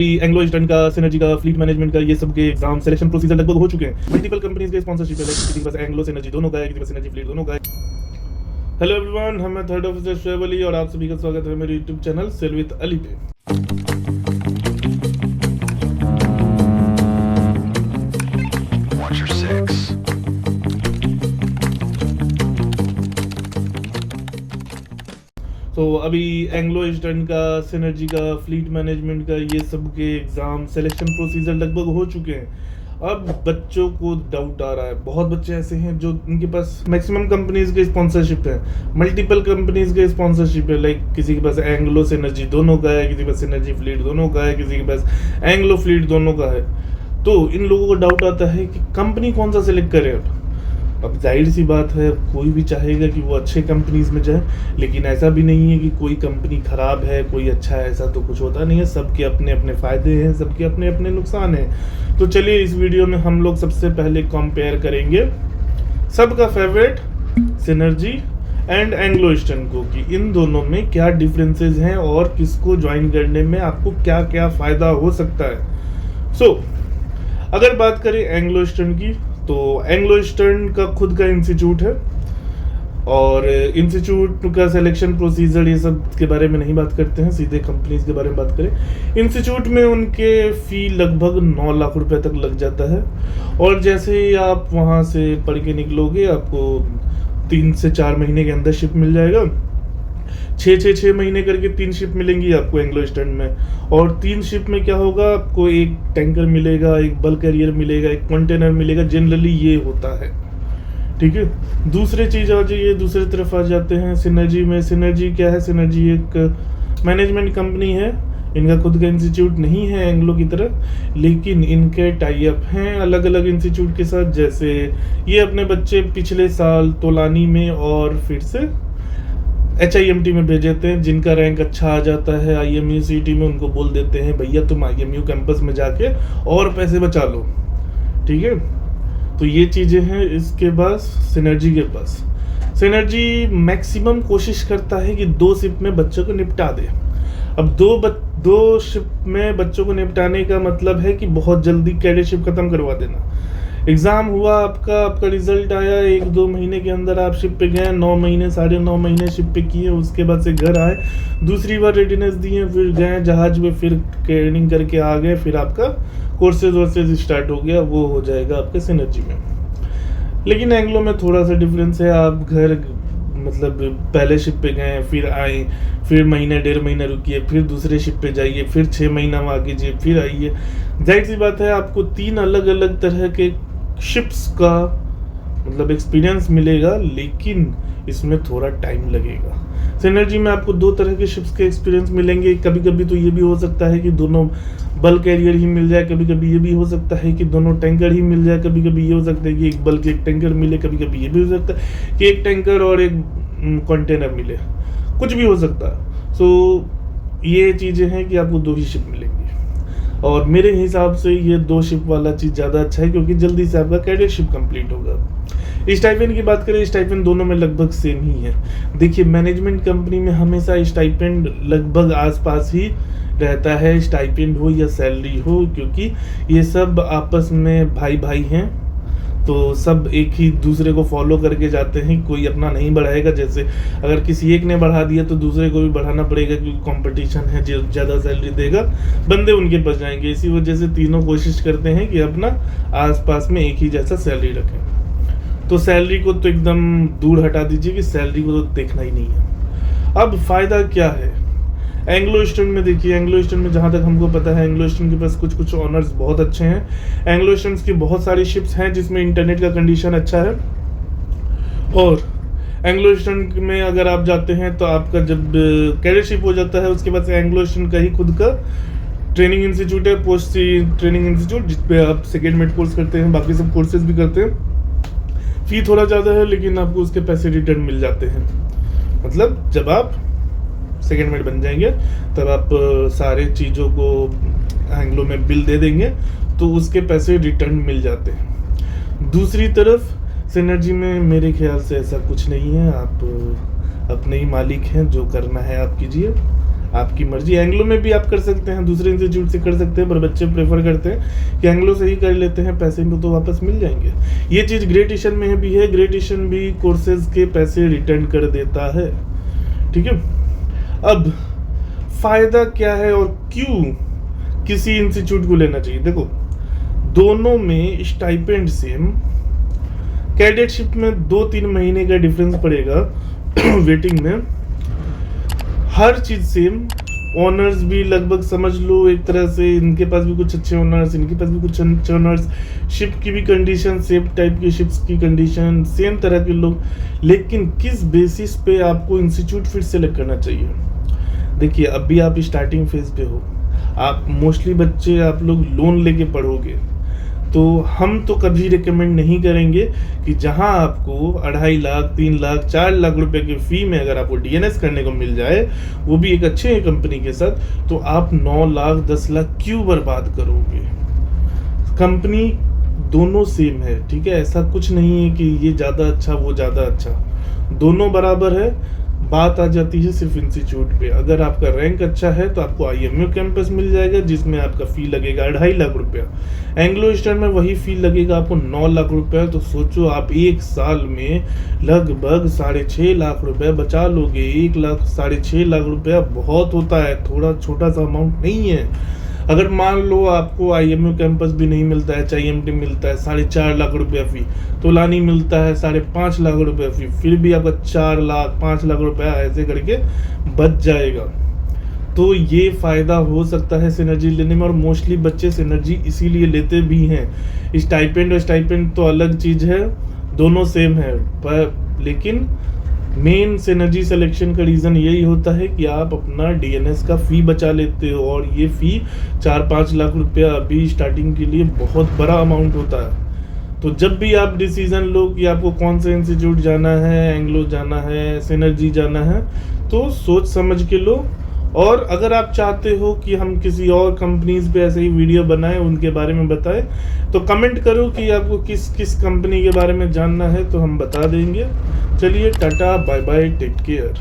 Anglo Eastern का, Synergy का, fleet management का, ये सब के एग्जाम सिलेक्शन प्रोसीजर लगभग हो चुके हैं। मल्टीपल कंपनीज के स्पॉन्सरशिप है, किसी के पास एंग्लो सिनर्जी दोनों का है, किसी के पास सिनर्जी फ्लीट दोनों का है। हेलो एवरीवन, हम थर्ड ऑफिसर शोएब अली और आप सभी का स्वागत है मेरे YouTube channel sail with Ali पे। Watch your six. तो अभी एंग्लो ईस्टर्न का, सिनर्जी का, फ्लीट मैनेजमेंट का, ये सब के एग्जाम सिलेक्शन प्रोसीजर लगभग हो चुके हैं। अब बच्चों को डाउट आ रहा है, बहुत बच्चे ऐसे हैं जो उनके पास मैक्सिमम कंपनीज के स्पॉन्सरशिप है, मल्टीपल कंपनीज के स्पॉन्सरशिप है। लाइक किसी के पास एंग्लो सिनर्जी दोनों का है, किसी के पास सिनर्जी फ्लीट दोनों का है, किसी के पास एंग्लो फ्लीट दोनों का है। तो इन लोगों को डाउट आता है कि कंपनी कौन सा सिलेक्ट करे। अब जाहिर सी बात है, कोई भी चाहेगा कि वो अच्छे कंपनीज में जाए, लेकिन ऐसा भी नहीं है कि कोई कंपनी खराब है कोई अच्छा है, ऐसा तो कुछ होता नहीं है। सबके अपने अपने फ़ायदे हैं, सबके अपने अपने नुकसान हैं। तो चलिए इस वीडियो में हम लोग सबसे पहले कंपेयर करेंगे सबका favourite synergy and Anglo eastern को, कि इन दोनों में क्या डिफरेंसेस हैं और किसको ज्वाइन करने में आपको क्या क्या फ़ायदा हो सकता है। सो अगर बात करें एंग्लो ईस्टर्न की, तो एंग्लो ईस्टर्न का खुद का इंस्टीट्यूट है और इंस्टीट्यूट का सिलेक्शन प्रोसीजर ये सब के बारे में नहीं बात करते हैं, सीधे कंपनीज के बारे में बात करें। इंस्टीट्यूट में उनके फ़ी लगभग 9 लाख रुपए तक लग जाता है और जैसे ही आप वहाँ से पढ़ के निकलोगे आपको 3 से 4 महीने के अंदर शिप मिल जाएगा। 6 महीने करके 3 शिप मिलेंगी आपको एंग्लो ईस्टर्न में, और 3 शिप में क्या होगा, आपको एक टैंकर मिलेगा, एक बल्क कैरियर मिलेगा, एक कंटेनर मिलेगा। जनरली ये होता है, ठीक है। दूसरी चीज़ आ जाइए, दूसरी तरफ आ जाते हैं सिनर्जी में। सिनर्जी क्या है? सिनर्जी एक मैनेजमेंट कंपनी है, इनका खुद का इंस्टीट्यूट नहीं है एंग्लो की तरह, लेकिन इनके टाई अप हैं अलग अलग इंस्टीट्यूट के साथ। जैसे ये अपने बच्चे पिछले साल तोलानी में और फिर से HIMT में भेज देते हैं। जिनका रैंक अच्छा आ जाता है IMU CT में, उनको बोल देते हैं भैया तुम IMU कैंपस में जाके और पैसे बचा लो, ठीक है। तो ये चीज़ें हैं। इसके पास सिनर्जी के पास, सिनर्जी मैक्सिमम कोशिश करता है कि 2 शिप में बच्चों को निपटा दे। अब दो शिप में बच्चों को निपटाने का मतलब है कि बहुत जल्दी कैडेटशिप खत्म करवा देना। एग्ज़ाम हुआ आपका रिजल्ट आया, 1-2 महीने के अंदर आप शिप पे गए, 9 महीने 9.5 महीने शिप पे किए, उसके बाद से घर आए, दूसरी बार रेडिनेस दिए, फिर गए जहाज में, फिर ट्रेनिंग करके आ गए, फिर आपका कोर्सेज स्टार्ट हो गया, वो हो जाएगा आपके सिनर्जी में। लेकिन एंग्लो में थोड़ा सा डिफरेंस है। आप घर मतलब पहले शिप पे गए, फिर आए, फिर महीना 1.5 महीना रुकिए, फिर दूसरे शिप पे जाइए, फिर 6 महीना वहाँ कीजिए, फिर आइए। जाहिर सी बात है आपको 3 अलग अलग तरह के शिप्स का मतलब एक्सपीरियंस मिलेगा, लेकिन इसमें थोड़ा टाइम लगेगा। सिनर्जी में आपको 2 तरह के शिप्स के एक्सपीरियंस मिलेंगे। कभी कभी तो ये भी हो सकता है कि दोनों बल्क कैरियर ही मिल जाए, कभी कभी ये भी हो सकता है कि दोनों टैंकर ही मिल जाए, कभी कभी ये हो सकता है कि एक बल्क एक टैंकर मिले, कभी कभी ये भी हो सकता है कि एक टैंकर और एक कंटेनर मिले, कुछ भी हो सकता है। सो ये चीज़ें हैं कि आपको 2 ही शिप मिलेंगी, और मेरे हिसाब से ये 2 शिप वाला चीज़ ज़्यादा अच्छा है, क्योंकि जल्दी से आपका कैडेटशिप कंप्लीट होगा। स्टाइपेंड की बात करें, स्टाइपेंड दोनों में लगभग सेम ही है। देखिए मैनेजमेंट कंपनी में हमेशा स्टाइपेंड लगभग आसपास ही रहता है, स्टाइपेंड हो या सैलरी हो, क्योंकि ये सब आपस में भाई भाई हैं, तो सब एक ही दूसरे को फॉलो करके जाते हैं। कोई अपना नहीं बढ़ाएगा, जैसे अगर किसी एक ने बढ़ा दिया तो दूसरे को भी बढ़ाना पड़ेगा, क्योंकि कंपटीशन है, जो ज़्यादा सैलरी देगा बंदे उनके पास जाएंगे। इसी वजह से तीनों कोशिश करते हैं कि अपना आसपास में एक ही जैसा सैलरी रखें। तो सैलरी को तो एकदम दूर हटा दीजिए कि सैलरी को तो देखना ही नहीं है। अब फ़ायदा क्या है एंग्लो ईस्टर्न में? देखिए एंग्लो ईस्टर्न में जहाँ तक हमको पता है, एंग्लो ईस्टर्न के पास कुछ ऑनर्स बहुत अच्छे हैं। एंग्लो ईस्टर्न की बहुत सारी शिप्स हैं जिसमें इंटरनेट का कंडीशन अच्छा है, और एंग्लो ईस्टर्न में अगर आप जाते हैं तो आपका जब कैडेटशिप हो जाता है, उसके बाद से एंग्लो ईस्टर्न का ही खुद का ट्रेनिंग इंस्टीट्यूट है, पोस्ट ट्रेनिंग इंस्टीट्यूट, जिसपे आप सेकेंड मेड कोर्स करते हैं, बाकी सब कोर्सेज भी करते हैं। फ़ी थोड़ा ज़्यादा है, लेकिन आपको उसके पैसे रिटर्न मिल जाते हैं। मतलब जब आप सेकेंड मेड बन जाएंगे तब आप सारे चीज़ों को एंग्लो में बिल दे देंगे, तो उसके पैसे रिटर्न मिल जाते हैं। दूसरी तरफ सिनर्जी में मेरे ख्याल से ऐसा कुछ नहीं है, आप अपने ही मालिक हैं, जो करना है आप कीजिए। आपकी मर्जी। एंग्लो में भी आप कर सकते हैं, दूसरे इंस्टीट्यूट से कर सकते हैं, पर बच्चे प्रेफर करते हैं कि एंग्लो से ही कर लेते हैं, पैसे में तो वापस मिल जाएंगे। ये चीज़ ग्रेट ईस्टर्न में भी है, ग्रेट ईस्टर्न भी कोर्सेज के पैसे रिटर्न कर देता है, ठीक है। अब फायदा क्या है और क्यों किसी इंस्टीट्यूट को लेना चाहिए? देखो, दोनों में स्टाइपेंड सेम, कैडेटशिप में 2-3 महीने का डिफरेंस पड़ेगा वेटिंग में, हर चीज सेम, ऑनर्स भी लगभग समझ लो एक तरह से, इनके पास भी कुछ अच्छे ऑनर्स, इनके पास भी कुछ अच्छे ऑनर्स, शिप की भी कंडीशन सेम टाइप की, शिप्स की कंडीशन सेम तरह के लोग। लेकिन किस बेसिस पे आपको इंस्टीट्यूट फिर सेलेक्ट करना चाहिए? देखिए, अभी आप स्टार्टिंग फेज पे हो, आप मोस्टली बच्चे आप लोग लोन लेके पढ़ोगे, तो हम तो कभी रिकमेंड नहीं करेंगे कि जहां आपको 2.5 लाख 3 लाख 4 लाख रुपए की फी में अगर आपको डीएनएस करने को मिल जाए, वो भी एक अच्छे कंपनी के साथ, तो आप 9 लाख 10 लाख क्यों बर्बाद करोगे? कंपनी दोनों सेम है, ठीक है, ऐसा कुछ नहीं है कि ये ज़्यादा अच्छा वो ज़्यादा अच्छा, दोनों बराबर है। बात आ जाती है सिर्फ इंस्टीट्यूट पे। अगर आपका रैंक अच्छा है तो आपको आईएमयू कैंपस मिल जाएगा, जिसमें आपका फ़ी लगेगा 2.5 लाख रुपया। एंग्लो ईस्टर्न में वही फ़ी लगेगा आपको 9 लाख रुपया। तो सोचो, आप एक साल में लगभग 6.5 लाख रुपया बचा लोगे। 1 लाख 6.5 लाख रुपया बहुत होता है, थोड़ा छोटा सा अमाउंट नहीं है। अगर मान लो आपको आईएमयू कैंपस भी नहीं मिलता है, एचआईएमटी मिलता है 4.5 लाख रुपया फ़ी, तोलानी मिलता है 5.5 लाख रुपया फ़ी, फिर भी आपका 4 लाख 5 लाख रुपया ऐसे करके बच जाएगा। तो ये फ़ायदा हो सकता है सिनर्जी लेने में, और मोस्टली बच्चे सिनर्जी इसीलिए लेते भी हैं। स्टाइपेंड और स्टाइपेंड तो अलग चीज़ है, दोनों सेम है, पर लेकिन मेन सिनर्जी सिलेक्शन का रीज़न यही होता है कि आप अपना डीएनएस का फ़ी बचा लेते हो, और ये फ़ी 4-5 लाख रुपया अभी स्टार्टिंग के लिए बहुत बड़ा अमाउंट होता है। तो जब भी आप डिसीज़न लो कि आपको कौन सा इंस्टीट्यूट जाना है, एंग्लो जाना है, सिनर्जी जाना है, तो सोच समझ के लो। और अगर आप चाहते हो कि हम किसी और कंपनीज पे ऐसे ही वीडियो बनाएं, उनके बारे में बताएं, तो कमेंट करो कि आपको किस किस कंपनी के बारे में जानना है, तो हम बता देंगे। चलिए, tata, bye bye, take care.